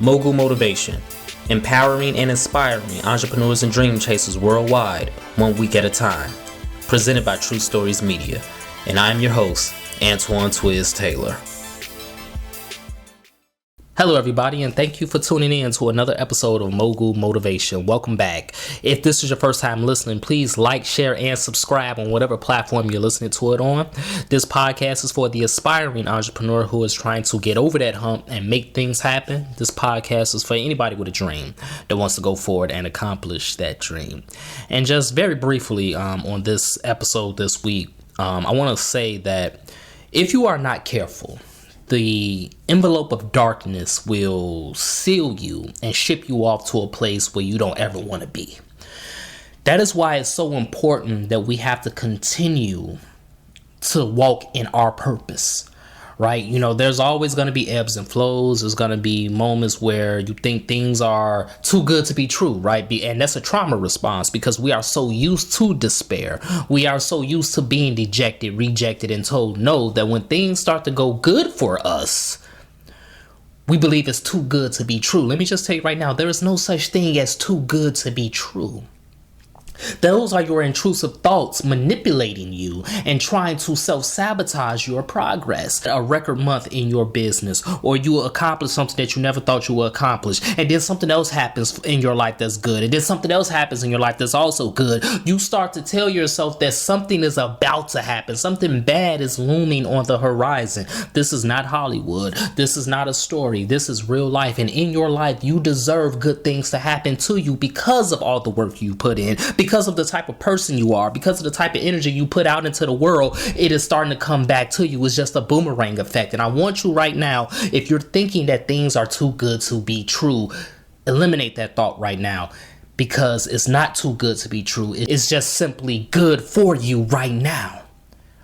Mogul Motivation, empowering and inspiring entrepreneurs and dream chasers worldwide, 1 week at a time. Presented by True Stories Media. And I am your host, Antoine Twiz Taylor. Hello everybody, and thank you for tuning in to another episode of Mogul Motivation. Welcome back. If this is your first time listening, please like, share, and subscribe on whatever platform you're listening to it on. This podcast is for the aspiring entrepreneur who is trying to get over that hump and make things happen. This podcast is for anybody with a dream that wants to go forward and accomplish that dream. And just very briefly on this episode this week, I want to say that if you are not careful, the envelope of darkness will seal you and ship you off to a place where you don't ever want to be. That is why it's so important that we have to continue to walk in our purpose, right? You know, there's always going to be ebbs and flows. There's going to be moments where you think things are too good to be true, right? And that's a trauma response because we are so used to despair. We are so used to being dejected, rejected, and told no, that when things start to go good for us, we believe it's too good to be true. Let me just tell you right now, there is no such thing as too good to be true. Those are your intrusive thoughts manipulating you and trying to self-sabotage your progress. A record month in your business, or you accomplish something that you never thought you would accomplish, and then something else happens in your life that's good, and then something else happens in your life that's also good. You start to tell yourself that something is about to happen. Something bad is looming on the horizon. This is not Hollywood. This is not a story. This is real life. And in your life, you deserve good things to happen to you because of all the work you put in, because of the type of person you are, because of the type of energy you put out into the world. It is starting to come back to you. It's just a boomerang effect. And I want you right now, if you're thinking that things are too good to be true, eliminate that thought right now, because it's not too good to be true. It's just simply good for you right now.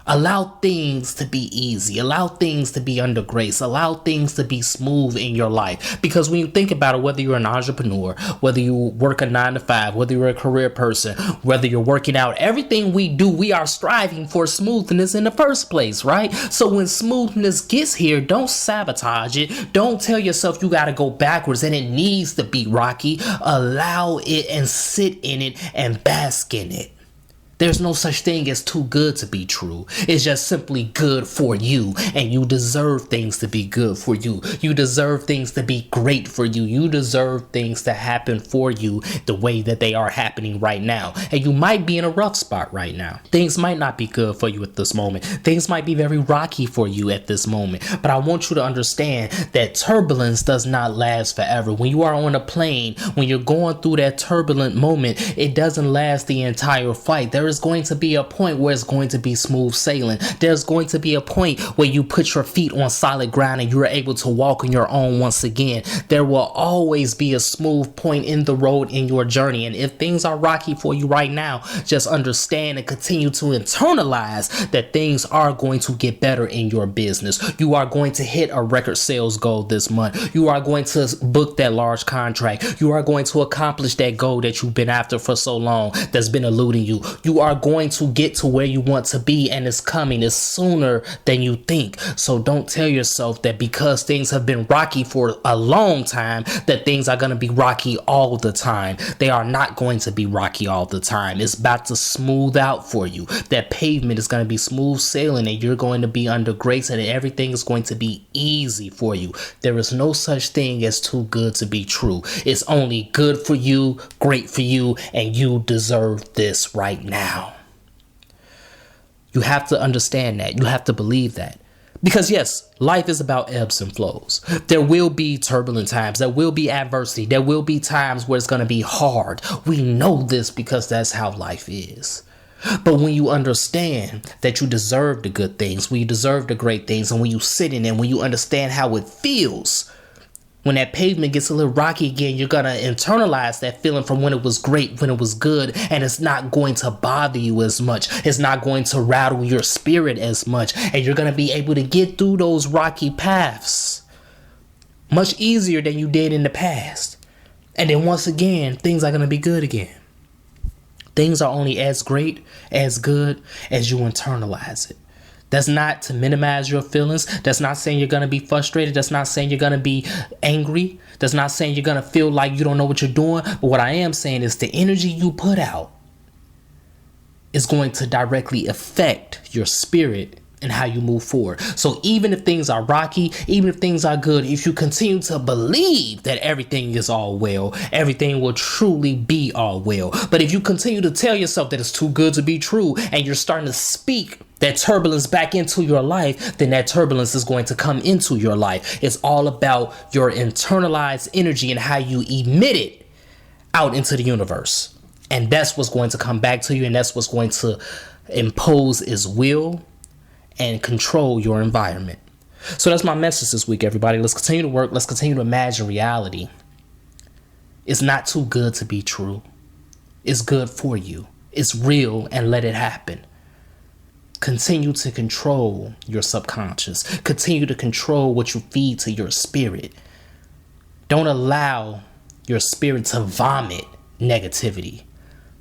Allow things to be easy. Allow things to be under grace. Allow things to be smooth in your life. Because when you think about it, whether you're an entrepreneur, whether you work a 9 to 5, whether you're a career person, whether you're working out, everything we do, we are striving for smoothness in the first place, right? So when smoothness gets here, don't sabotage it. Don't tell yourself you got to go backwards and it needs to be rocky. Allow it and sit in it and bask in it. There's no such thing as too good to be true. It's just simply good for you, and you deserve things to be good for you. You deserve things to be great for you. You deserve things to happen for you the way that they are happening right now. And you might be in a rough spot right now. Things might not be good for you at this moment. Things might be very rocky for you at this moment. But I want you to understand that turbulence does not last forever. When you are on a plane, when you're going through that turbulent moment, it doesn't last the entire flight. There is going to be a point where it's going to be smooth sailing. There's going to be a point where you put your feet on solid ground and you're able to walk on your own once again. There will always be a smooth point in the road in your journey. And if things are rocky for you right now, just understand and continue to internalize that things are going to get better in your business. You are going to hit a record sales goal this month. You are going to book that large contract. You are going to accomplish that goal that you've been after for so long that's been eluding you. You are going to get to where you want to be, and it's coming. It's sooner than you think. So don't tell yourself that because things have been rocky for a long time, that things are going to be rocky all the time. They are not going to be rocky all the time. It's about to smooth out for you. That pavement is going to be smooth sailing, and you're going to be under grace, and everything is going to be easy for you. There is no such thing as too good to be true. It's only good for you, great for you, and you deserve this right now. You have to understand that. You have to believe that. Because yes, life is about ebbs and flows. There will be turbulent times. There will be adversity. There will be times where it's going to be hard. We know this because that's how life is. But when you understand that you deserve the good things, when you deserve the great things, and when you sit in it, when you understand how it feels, when that pavement gets a little rocky again, you're going to internalize that feeling from when it was great, when it was good, and it's not going to bother you as much. It's not going to rattle your spirit as much, and you're going to be able to get through those rocky paths much easier than you did in the past. And then once again, things are going to be good again. Things are only as great, as good as you internalize it. That's not to minimize your feelings. That's not saying you're going to be frustrated. That's not saying you're going to be angry. That's not saying you're going to feel like you don't know what you're doing. But what I am saying is the energy you put out is going to directly affect your spirit and how you move forward. So even if things are rocky, even if things are good, if you continue to believe that everything is all well, everything will truly be all well. But if you continue to tell yourself that it's too good to be true, and you're starting to speak that turbulence back into your life, then that turbulence is going to come into your life. It's all about your internalized energy and how you emit it out into the universe. And that's what's going to come back to you, and that's what's going to impose its will and control your environment. So that's my message this week, everybody. Let's continue to work. Let's continue to imagine reality. It's not too good to be true. It's good for you. It's real, and let it happen. Continue to control your subconscious. Continue to control what you feed to your spirit. Don't allow your spirit to vomit negativity,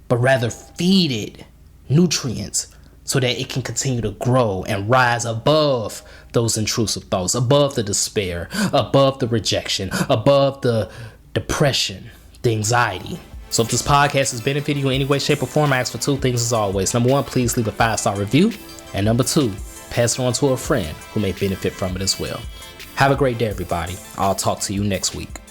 but rather feed it nutrients so that it can continue to grow and rise above those intrusive thoughts, above the despair, above the rejection, above the depression, the anxiety. So if this podcast has benefited you in any way, shape, or form, I ask for two things as always. Number one, please leave a 5-star review. And number two, pass it on to a friend who may benefit from it as well. Have a great day, everybody. I'll talk to you next week.